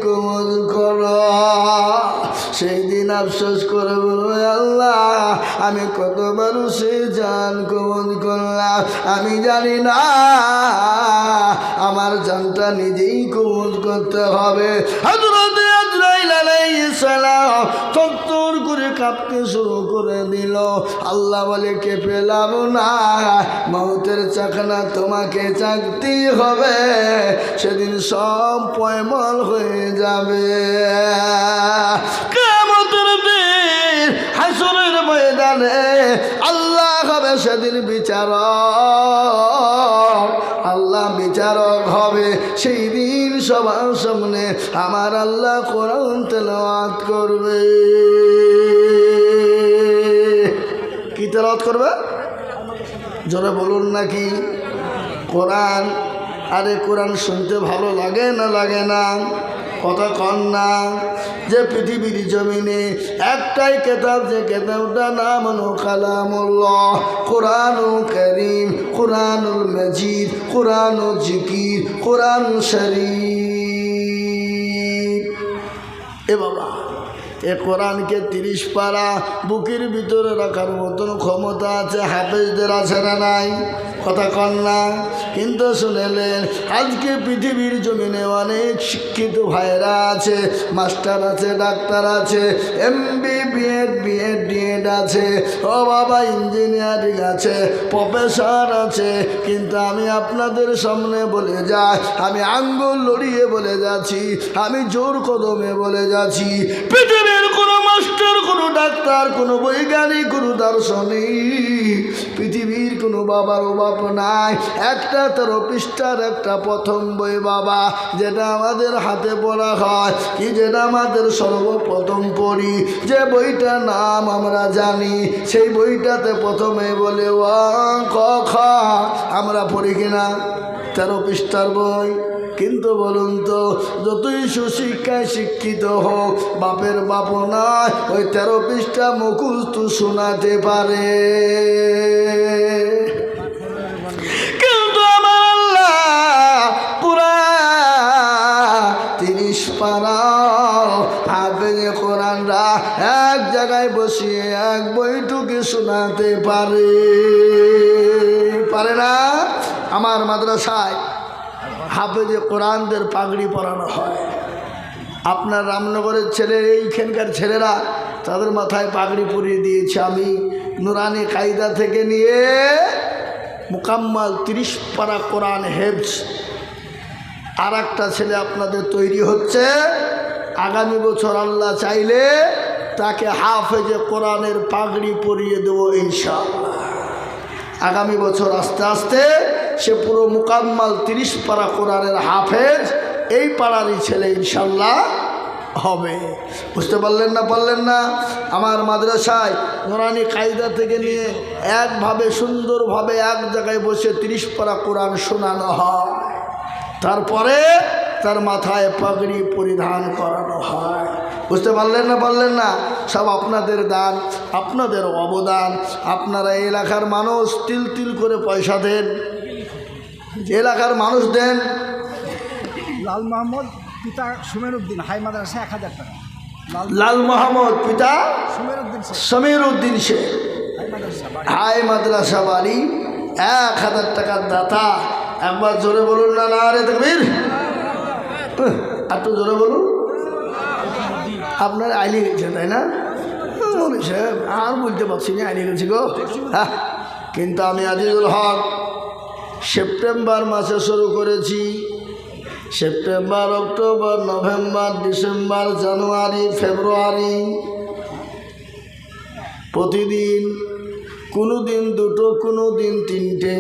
কবুল করো। সেই দিন আফসোস করে বলবে আল্লাহ আমি কত মানুষের জান কবুল করলাম, আমি জানি না আমার জানটা নিজেই কবুল করতে হবে। হযরত আজরাইল আলাইহিস সালাম তত্তর করে কাঁপতে শুরু করে দিল। আল্লাহ বলে কে পেলাম না, মৌতের চাকনা তোমাকে চাকতেই হবে, সেদিন সব পয়মল হয়ে যাবে। কিয়ামতের দিন হাসরের ময়দানে আল্লাহ হবে সেদিন বিচারক, আল্লাহ বিচারক হবে। সেই দিন সবার সামনে আমার আল্লাহ কোরআন তেলাওয়াত করবে। কি তেলাওয়াত করবে জোরে বলুন নাকি? কোরআন। আরে কোরআন শুনতে ভালো লাগে না লাগে না? কথা কন না। যে পৃথিবীর জমিনে একটাই কেতাব, যে কেতাবটা নাম হলো কালামুল্লাহ, কোরআনুল কারীম, কোরআনুল মাজিদ, কোরআনুল জিকির, কোরআন শরীফ। এ বাবা, এ কোরআনকে 30 পারা বুকের ভিতরে রাখার মতন ক্ষমতা আছে হাফেজদের, আছে না নাই? কথা কন না। কিন্তু শুনেলেন আজকে পৃথিবীর জমিনে অনেক শিক্ষিত ভাইরা আছে, মাস্টার আছে, ডাক্তার আছে, এমবি বিএড বিএড ডিএড আছে, ও বাবা ইঞ্জিনিয়ারিং আছে, প্রফেসর আছে। কিন্তু আমি আপনাদের সামনে বলে যাই, আমি আঙ্গুল লড়িয়ে বলে যাচ্ছি, আমি জোর কদমে বলে যাচ্ছি, পৃথিবীর কোনো মাস্টার, কোনো ডাক্তার, কোনো বৈজ্ঞানিক, কোনো দার্শনিক, পৃথিবীর কোনো বাবার অভাব নাই। একটা 13 পৃষ্ঠার একটা প্রথম বই বাবা, যেটা আমাদের হাতে পড়া হয়, কি যেটা আমাদের সর্বপ্রথম পড়ি, যে বইটার নাম আমরা জানি, সেই বইটাতে প্রথমে বলে অ ক খ। আমরা পড়ি কিনা? 13 পৃষ্ঠার বই। কিন্তু বলুন তো, যতই সুশিক্ষায় শিক্ষিত হোক, বাপের বাপ নয় ওই 13 পৃষ্ঠা মুখস্থ শোনাতে পারে। কিন্তু আমার আল্লাহ পুরা 30 পারা হাফেজে কোরআনরা এক জায়গায় বসিয়ে এক বইটুকে শোনাতে পারে। পারে না? আমার মাদ্রাসায় হাফেজে কোরআনদের পাগড়ি পরানো হয়। আপনার রামনগরের ছেলে, এইখানকার ছেলেরা তাদের মাথায় পাগড়ি পরিয়ে দিয়েছে। আমি নুরানি কায়দা থেকে নিয়ে মুকাম্মাল 30 পারা কোরআন হেফজ। আর একটা ছেলে আপনাদের তৈরি হচ্ছে, আগামী বছর আল্লাহ চাইলে তাকে হাফেজে কোরআনের পাগড়ি পরিয়ে দেবো ইনশাআল্লাহ। আগামী বছর আস্তে আস্তে সে পুরো মুকাম্মাল 30 পারা কোরআনের হাফেজ এই পাড়ারই ছেলে ইনশাল্লাহ হবে। বুঝতে পারলেন না? পারলেন না? আমার মাদ্রাসায় নুরানি কায়দা থেকে নিয়ে একভাবে সুন্দরভাবে এক জায়গায় বসে 30 পারা কোরআন শোনানো হয়, তারপরে তার মাথায় পাগড়ি পরিধান করানো হয়। বুঝতে পারলেন না? পারলেন না? সব আপনাদের দান, আপনাদের অবদান। আপনারা এই এলাকার মানুষ তিল তিল করে পয়সা দেন, এলাকার মানুষ দেন। লাল মোহাম্মদ পিতা সুমের উদ্দিন, হাই মাদ্রাসা 1000 টাকা। লাল মোহাম্মদ পিতা সমীর উদ্দিন শেখ, হাই মাদ্রাসা বাড়ি, 1000 টাকার দাতা। একবার জোরে বলুন না নারে তাকবীর। একটু জোরে বলুন। আপনার আইলি গেছে তাই না? সাহেব আর বলতে পারছি না, আইলি গেছি গো। হ্যাঁ, কিন্তু আমি আজিজুল হক সেপ্টেম্বর মাসে শুরু করেছি। সেপ্টেম্বর, অক্টোবর, নভেম্বর, ডিসেম্বর, জানুয়ারি, ফেব্রুয়ারি প্রতিদিন কোনো দিন দুটো, কোনো দিন তিনটে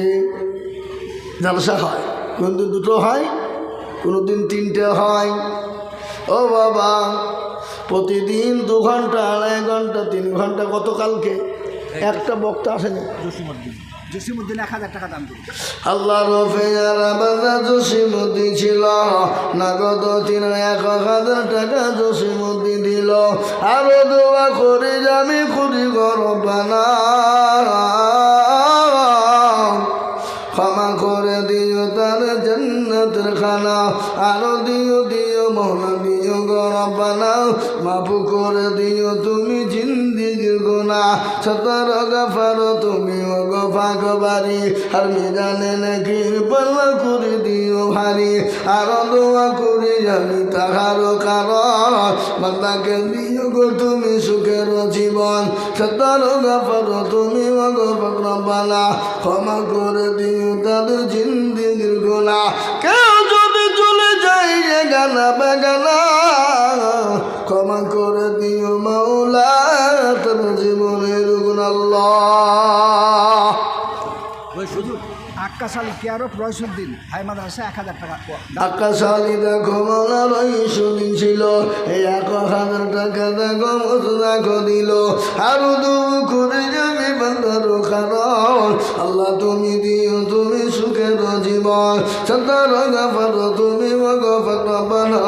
জালসা হয়, কোনো দিন দুটো হয়, কোনো দিন তিনটে হয়। ও বাবা, প্রতিদিন 2 ঘন্টা, 2.5 ঘন্টা, 3 ঘন্টা, গতকালকে একটা বক্তা আসেনি। জসিমউদ্দিন 1000 টাকা দাম দিল। আল্লাহ রফিয়ার বাবা জসিমউদ্দিন ছিল, নগদ 1,000 টাকা জসিমউদ্দিন দিল। আরো দোয়া করি আমি করি গরবানা, ক্ষমা করে দিও তার জান্নাতের খানা। আরো দিও দিও মৌলা দিও গরবানা, মাফ করে দিও তুমি জিন্দিগির গুনাহ। সতর গফার তুমি গফাক বাড়ি, আর মিজানে নাকি পাল্লা করে দিও ভারী। আরো দোয়া করি আমি তাহার কারণ, বান্দাকে দিও গো তুমি সুখের জীবন। সতর গফার তুমি গফাক রব্বানা, ক্ষমা করে দিও তাদের জিন্দিগির গুনাহ। কেউ যদি চলে যায় যে গানা বেগানা, ক্ষমা করে দিও মাওলা তার জীবনের গুণ। আল্লাহ ওই শুধু আক্কাস আলী কেয়ারক রয়সুদ্দিন হাই মাদ্রাসা 1000 টাকা। আকাশ আলী দেখো মাওলা রইসুদ্দিন ছিল, এই 1,000 টাকা দেখো মতো দেখো দিল। আরো দুঃখ করে যাবি বান্দার কারণ, আল্লাহ তুমি দিও তুমি সুখের জীবন। সত্তর গফার তুমি গফার রব্বানা,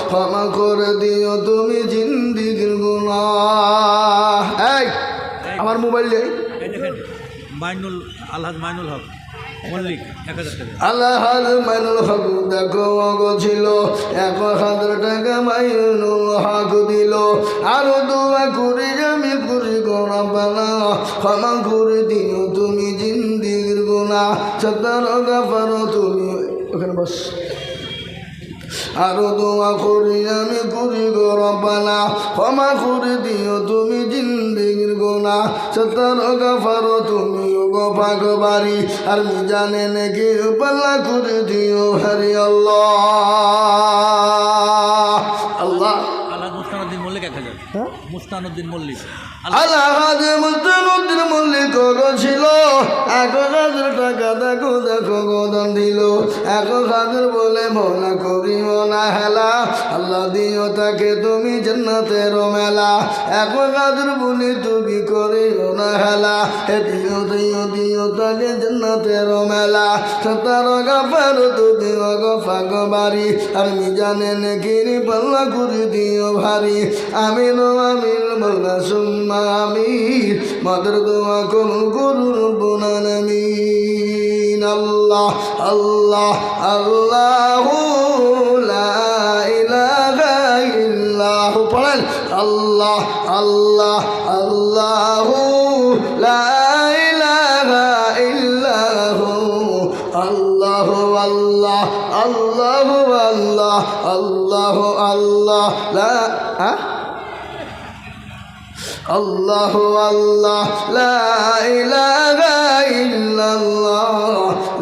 ক্ষমা করে দিও তুমি জিন্দিগির গুনাহ। এই আমার মোবাইল নেই। এই দেখেন মাইনুল আলহাজ মাইনুল হক মল্লিক 1000 টাকা। আল্লাহ মাইনুল হক দেখো অগো ছিল, 1,000 টাকা মাইনুল হক দিল। আরো দোয়া করি আমি করি গরবানা, ক্ষমা করে দিও তুমি জিন্দিগির গুনাহ। সত্তর গফার তুমি, ওখানে বস। আরো দোয়া করি আমি করি গরবানা, ক্ষমা করে দিও তুমি জিন্দিগির গুনাহ। সত্তর গফার তুমি গফাক বাড়ি, আর মিজানে নাকি পাল্লা করে দিও ভারী। আল্লাহ আল্লাহ আলহাজ মুস্তানুদ্দিন মল্লিক 1000। হ্যাঁ, মুস্তানুদ্দিন মল্লিক আলহাজ মুস্তানুদ্দিন মল্লিক ছিল, 1,000 টাকা দেখো দেখো গোদান দিল। 1,000 বলে মনা করিও না হেলা, আল্লাহ দিও তাকে তুমি জান্নাতের মেলা। 1,000 বলে তুমি করিও না হেলা, হে দিও দিও দিও তাকে জান্নাতের মেলা। সত্তর গফার তুমি গফাক বাড়ি, আর মিজানে নাকি পাল্লা করে দিও ভারী। আমিন আমিন মৌলা সুম্মা আমিন, মাদের দোয়া কবুল করুন রব্বুল আলামিন। আল্লাহ আল্লাহ আল্লাহু লা ইলাহা ইল্লাহু, পড়েন আল্লাহ আল্লাহ আল্লাহু লা ইলাহা ইল্লাহু। আল্লাহ আল্লাহ আল্লাহ আল্লাহ আল্লাহ আল্লাহ লা আল্লাহ আল্লাহ লা ইলাহা ইল্লাল্লাহ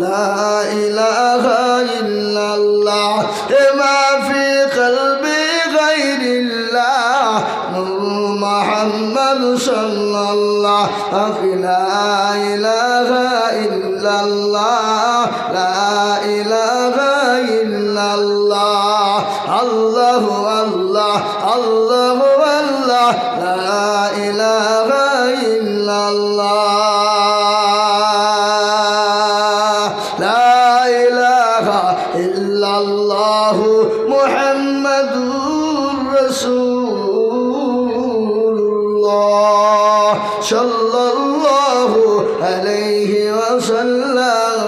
লা ইলাহা ইল্লাল্লাহ। মা ফি কলবি গায়রিল্লাহ নূর মুহাম্মদ সাল্লাল্লাহু লা ইলাহা ইল্লাল্লাহ লা ইলাহা ইল্লাল্লাহ। আল্লাহ আল্লাহ আল্লাহ আল্লাহ লা ইলাহা ইল্লাল্লাহ লা ইলাহা ইল্লাল্লাহ মুহাম্মাদুর রাসূলুল্লাহ সাল্লাল্লাহু আলাইহি ওয়াসাল্লাম।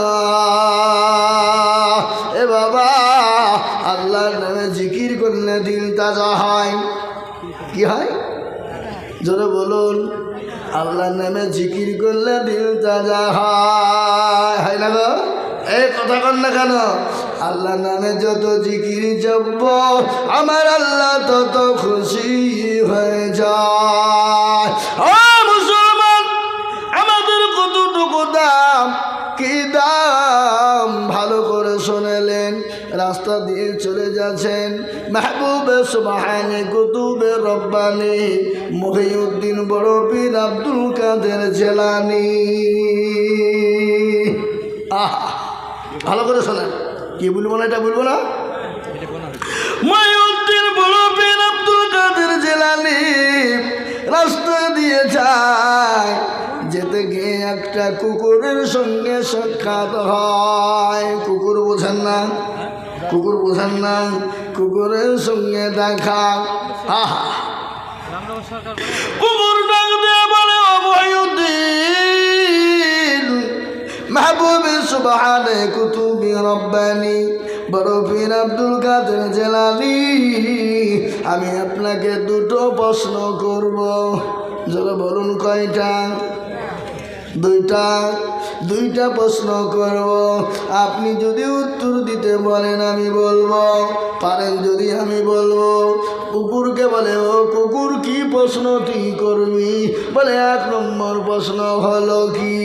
এ বাবা, আল্লাহর নামে জিকির করলে দিল তাজা হয়। কি হয় জোরে বলুন? আল্লাহর নামে জিকির করলে দিল তাজা হয় না গো? এই কথা কন না কেন? আল্লাহর নামে যত জিকির জপ আমার আল্লাহ তত খুশি হয়ে যায়। ও মুসলমান, আমাদের কতটুকু দাম, কি দাম ভালো করে শুনেলেন। রাস্তা দিয়ে চলে যাচ্ছেন মাহবুবে সুবহানে কুতুবে রব্বানি মহিউদ্দিন বড় পীর আব্দুল কাদের জিলানী। ভালো করে শোনেন, কি বলবো না, এটা বলবো না। মহিউদ্দিন বড় পীর আব্দুল কাদের জিলানী রাস্তা দিয়ে যায়, যেতে গিয়ে একটা কুকুরের সঙ্গে সাক্ষাৎ হয়। কুকুর বোঝেন না, কুকুর বোঝেন না, কুকুরের সঙ্গে দেখা। কুকুর ডাক দিয়ে বলে, ও মহিউদ্দিন মাহবুবে সুবহানে কুতুবে রব্বানি বড় পীর আব্দুল কাদের জিলানী, আমি আপনাকে দুটো প্রশ্ন করব। যারা বলুন কয়টা? দুইটা প্রশ্ন করব। আপনি যদি উত্তর দিতে বলেন আমি বলবো, পারেন যদি আমি বলবো। কুকুরকে বলে, ও কুকুর কি প্রশ্নটি করবি? বলে 1 নম্বর প্রশ্ন হলো কি?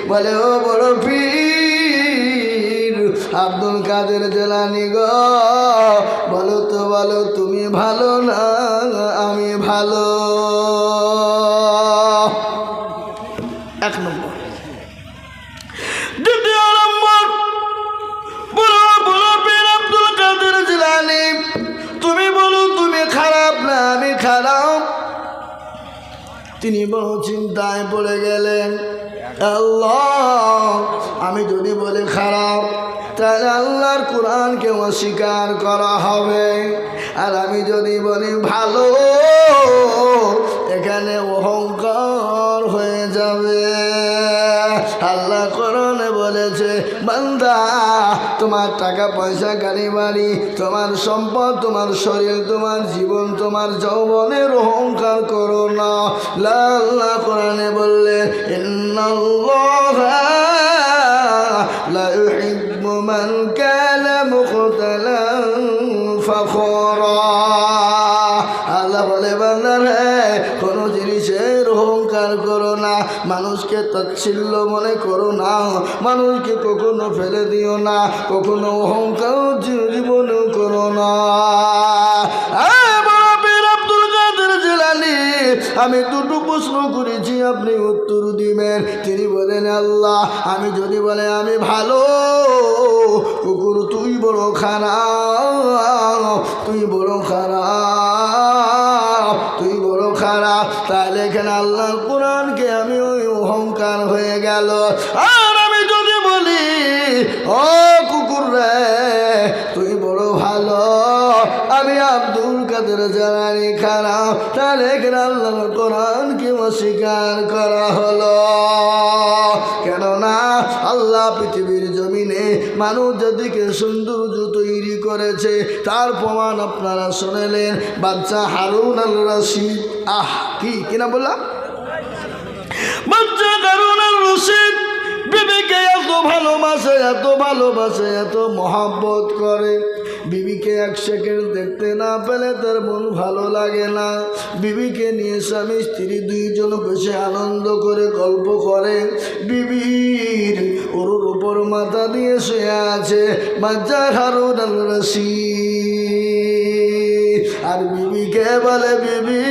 বলে, ও বড় পীর আব্দুল কাদের জিলানী গো, বলো তো বলো, তুমি ভালো না আমি ভালো? 1 নম্বর। 2 নম্বর, বলো পীর আব্দুল কাদের জিলানী, তুমি বলো তুমি খারাপ না আমি খারাপ? তিনি বড় চিন্তায় পড়ে গেলেন। আল্লাহ, আমি যদি বলি খারাপ তাহলে আল্লাহর কোরআনকে অস্বীকার করা হবে, আর আমি যদি বলি ভালো এখানে অহংকার হয়ে যাবে। আল্লাহ কোরআনে বলেছে, বান্দা তোমার টাকা পয়সা গাড়ি বাড়ি তোমার সম্পদ তোমার শরীর তোমার জীবন তোমার যৌবনের অহংকার করো না। আল্লাহ কোরআনে বললে, ইন্নাল্লাহা লা ইউহিব্বু মান কানা মুখতালান ফখরা। আল্লাহ বলে, বান্দা রে কোনো জিনিসের অহংকার করো না, মানুষকে তাচ্ছিল্য মনে করো না, মানুষকে কখনো ফেলে দিও না, কখনো অহংকার জীবনও করো না। আমি দুটো প্রশ্ন করেছি, আপনি উত্তর দিবেন। তিনি বলেন, আল্লাহ আমি যদি বলে আমি ভালো, কুকুর তুই বড় খারাপ, তুই বড় খারাপ, তুই বড় খারাপ, তাহলে এখানে আল্লাহ কোরআনকে আমি ওই অহংকার হয়ে গেল। আর আমি যদি বলি, ও কুকুর রে তুই বড় ভালো, আমি আব্দুল কাদের জিলানী খারাপ, তাহলে এখানে আল্লাহর কোরআনকে অস্বীকার করা হলো। কেননা আল্লাহ পৃথিবীর জমিনে মানুষ জাতিকে সৌন্দর্য তৈরি করেছে, তার প্রমাণ আপনারা শুনলেন। বাচ্চা হারুন আল রশিদ, কি কিনা বললাম, বাচ্চা হারুন আল রশিদ বিবিকে এত ভালোবাসে, এত ভালোবাসে, এত মহাব্বত করে। বিবিকে 1 সেকেন্ড দেখতে না পেলে তার মন ভালো লাগে না। বিবিকে নিয়ে স্বামী স্ত্রী 2 জন বসে আনন্দ করে গল্প করে। বিবির ওর উপর মাথা দিয়ে শুয়ে আছে বাচ্চা হারুন আল রশিদ। আর বিবিকে বলে, বিবি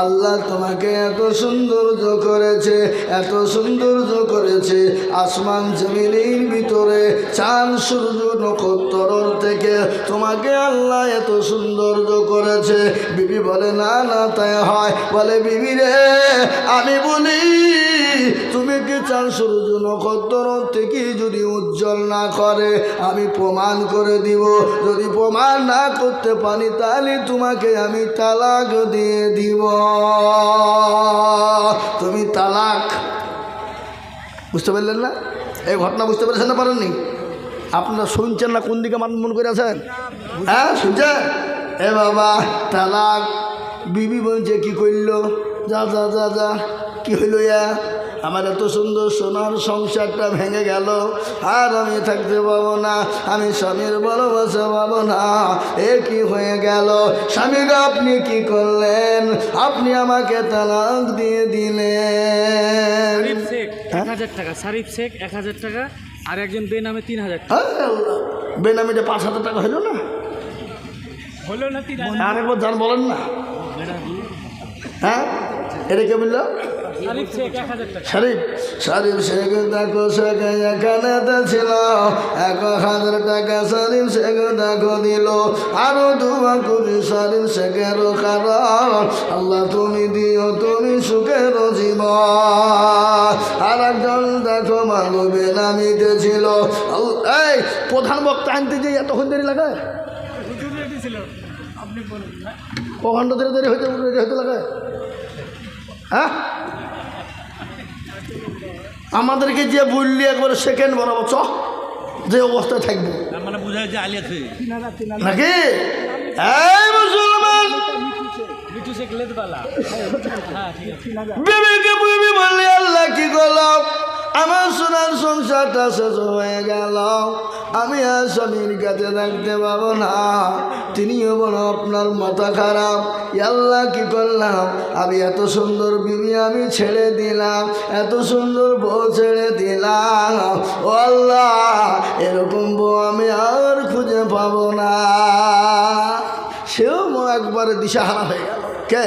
আল্লাহ তোমাকে এত সৌন্দর্য করেছে, এত সৌন্দর্য করেছে, আসমান জমিনের ভিতরে চাঁদ সূর্য নক্ষত্র থেকে তোমাকে আল্লাহ এত সৌন্দর্য করেছে। বিবি বলে, না না তাই হয়? বলে, বিবি রে আমি বলি, তুমি কি চাঁদ সূর্য নক্ষত্র থেকে যদি উজ্জ্বল না করে আমি প্রমাণ করে দিব। যদি প্রমাণ না করতে পারি তাহলে তোমাকে আমি তালাক দিয়ে দিব। তুমি তালাক। বুঝতে পারলেন না? এই ঘটনা বুঝতে পেরেছেন না পারেননি? আপনারা শুনছেন না? কোন দিকে মন করে আছেন? হ্যাঁ শুনছেন? এ বাবা তালাক। বিবি বলছে, কি করল? যা যা যা যা, কি হইল? আমার এত সুন্দর সোনার সংসারটা ভেঙে গেল, আর আমি থাকতে পাবো না, আমি স্বামীর ভালোবাসা পাবো না। এ কি হয়ে গেল? স্বামী গো আপনি কি করলেন? আপনি আমাকে তালাক দিয়ে দিলেন। 1000 টাকা, শরীফ শেখ 1000 টাকা আর একজন বেনামে 3000 টাকা বেনামিটা 5,000 টাকা হইল না? হলো না 3000 আরেকবার জান বলেন না। হ্যাঁ এটা কে বললো? শরীফ শেখ 1000 টাকা শরীফ শেখ দেখো শেখ এখানে ছিল 1000 টাকা শরীফ শেখ দেখো দিল। আরো দোয়া করি শরীফ শেখের কারণ আল্লাহ তুমি দিও তুমি সুখের জীবন। আর একজন দেখো মানবে নামিতে ছিল। এই প্রধান বক্তা আনতে যে এতক্ষণ দেরি লাগায়? হুজুর রেডি ছিল আপনি বলুন না কখনো দেরি হইতে লাগায়? হ্যাঁ আমাদেরকে যে বললি একবার সেকেন্ড বরাবর চ যে অবস্থায় থাকবো তার মানে বুঝা যায় আলী আছে 3000 নাকি? এই মুসলমান মিঠু শেখ লেদবালা হ্যাঁ ঠিক আছে 3000 বিবিকে বিবি বললে আল্লাহ কি করলাম? আমার সোনার সংসারটা শেষ হয়ে গেল। আমি আর স্বামীর কাছে থাকতে পাবো না। তিনিও বড় আপনার মাথা খারাপ। আল্লাহ কি করলাম? আমি এত সুন্দর বিবি আমি ছেড়ে দিলাম, এত সুন্দর বউ ছেড়ে দিলাম। ও আল্লাহ এরকম বউ আমি আর খুঁজে পাবো না। সেও একবারে দিশাহারা হয়ে গেল। কে?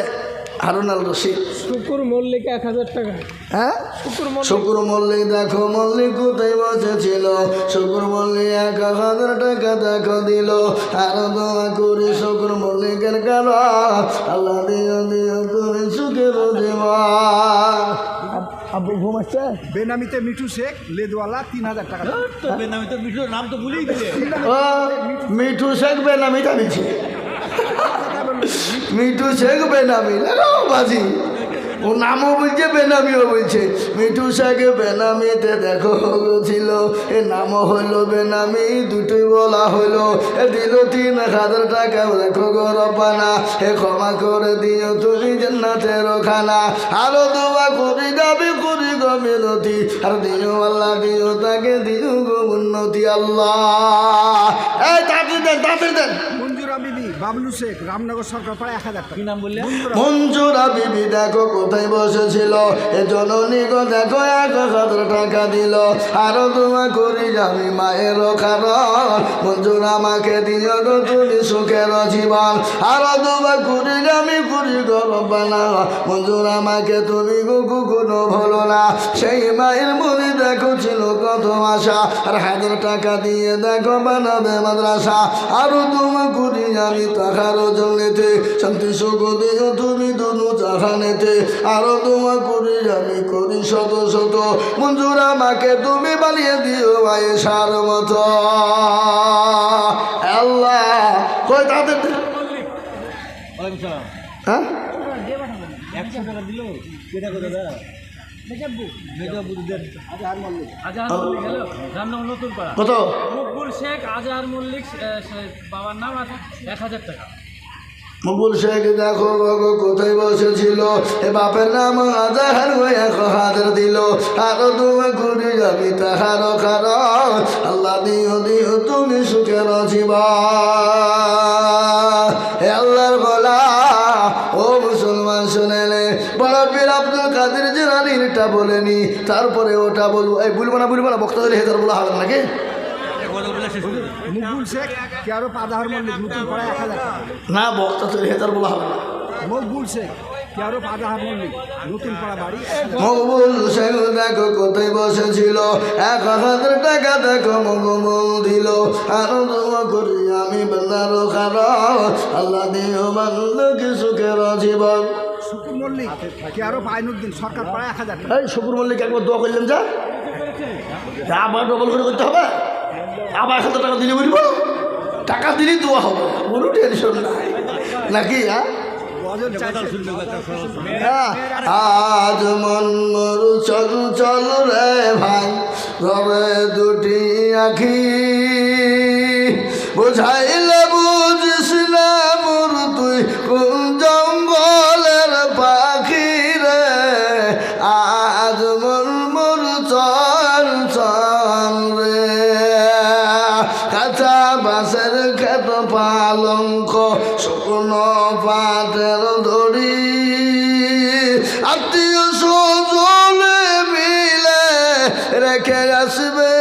হারুন আল রশিদ। শুকুর মল্লিক 1000 টাকা হ্যাঁ শুকুর মল্লিক দেখো মল্লিক কোথায় বসেছিল? শুকুর মল্লিক 1000 টাকা দেখো দিল। আরো দোয়া করি শুকুর মল্লিকের কারণ আল্লাহ দিও তুমি সুখের জীবন। আব্বু ঘুমাচ্ছে? বেনামিতে মিঠু শেখ লেদওয়ালা 3000 টাকা। তো বেনামি তো মিঠুর নাম তো ভুলেই দিলে ও মিঠু শেখ বেনামিটা মিঠু মিঠু শেখ বেনামি লাগাও বাজি। ও নামও বলছে বেনামিও বলছে। মিঠু শেখ বেনামিতে দেখো ছিল, এ নামও হইল বেনামি, দুটোই বলা হইলো। এ দিল 3000 টাকা দেখো গরপানা। এ ক্ষমা করে দিও তুমি জান্নাতের খানা। আরো দোয়া করি যাবে করি গো মিনতি। আর দিও আল্লাহ দিও তাকে দিও গো উন্নতি আল্লাহ। এই তাড়াতাড়ি দেন মঞ্জুরা বিবি বাবলু শেখ রামনগর সরকার পাড়া 1000 টাকা। কি নাম বললে? মঞ্জুরা বিবি দেখো কোথায় বসেছিল? এ জননী গো দেখো 1000 টাকা দিল। আরো দোয়া করি আমি মায়ের কারণ মঞ্জুরা আমাকে দিও গো তুমি সুখের জীবন। আরো দোয়া করি আমি করি গো রব্বানা মঞ্জুরা আমাকে তুমি গো কখনো ভুলো না। সেই মায়ের মনে দেখো ছিল কত আশা। আর 1000 টাকা দিয়ে দেখো বানাবে মাদ্রাসা। আরো দোয়া করি আমি তাহার জন্যেতে শান্তি সুখ দিও তুমি দুনু জাহানেতে। আরো দোয়া করি আমি করি শত শত মঞ্জুরা মাকে তুমি বানিয়ে দিও আয়েশার মতো আল্লাহ। কই তাদের ওয়ালাইকুম সালাম হ্যাঁ 100 টাকা দিল কেটা করে দাদা আজহার মল্লিক হ্যালো রামনগর নতুন পাড়া কত? মকবুল শেখ আজহার মল্লিক বাবার নাম আছে 1000 টাকা। মকবুল শেখ দেখো গো কোথায় বসেছিল? এ বাপের নাম আজহার হয়ে 1000 দিল। আরো দোয়া করি আমি তাহার কারণ আল্লাহ দিও তুমি সুখের জীবন। হে আল্লাহর বলা ও মুসলমান শুনেলে বড় পীর আব্দুল কাদের জিলানীরটা বলেনি তারপরে ওটা বলবো। এই বলবো না বক্তাদের হেতার বলা হবে নাকি? মকবুল শেখ কেয়ারপ আজহার মল্লিক নতুন পাড়া 1000 টাকা। না বক্তাদের হেতার বলা হবে না। মকবুল শেখ কেয়ারপ আজহার মল্লিক নতুন পাড়া বাড়ি। মকবুল শেখ দেখো কোথায় বসেছিল? 1000 টাকা দেখো মকবুল দিল। আরো দোয়া করি আমি বান্দার কারণ আল্লাহ দিও বান্দাকে সুখের জীবন। শুকুর মল্লিক কেয়ারপ আইনুদ্দিন সরকার পাড়া 1000 টাকা। এই শুকুর মল্লিক একবার দোয়া করলাম যা আবার ডবল করে করতে হবে। আবার 1000 টাকা দিলে বলবো টাকা দিলেই দোয়া হবে, কোনো টেনশন নাই নাকি? আজ মন মরু চল চল রে ভাই ঘরে দুটি আখি বুঝাইলে বুঝিস না মোর তুই কোন জঙ্গলের পাখি রে। আজ মন মরু চল চল রে কাঁচা বাঁশের খেত পালঙ্ক শুকনো পাটের দড়ি আত্মীয় স্বজনে মিলে রেখে আসবে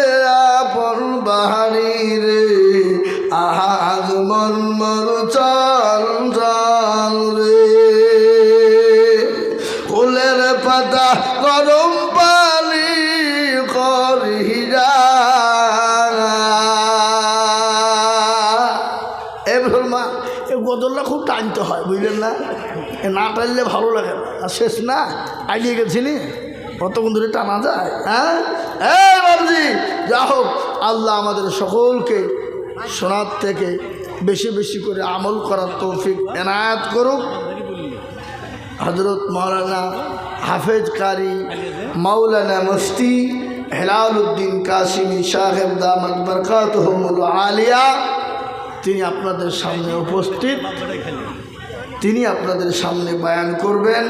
পাতা গরম পানি করিরা এবার মা এ গজলটা খুব টানতে হয় বুঝলেন না, এ না টানলে ভালো লাগে না, আর শেষ না আইডিয়ে গেছিনি কতক্ষণ ধরে টানা যায়। হ্যাঁ বাবজি, যা হোক আল্লাহ আমাদের সকলকে শোনার থেকে বেশি বেশি করে আমল করার তৌফিক এনায়াত করুক। হজরত মৌলানা হাফেজ কারি মৌলানা মুফতি হেলালুদ্দিন কাসিমি সাহেব দামাত বরকাতুহুমুল আলিয়া তিনি আপনাদের সামনে উপস্থিত, তিনি আপনাদের সামনে বয়ান করবেন।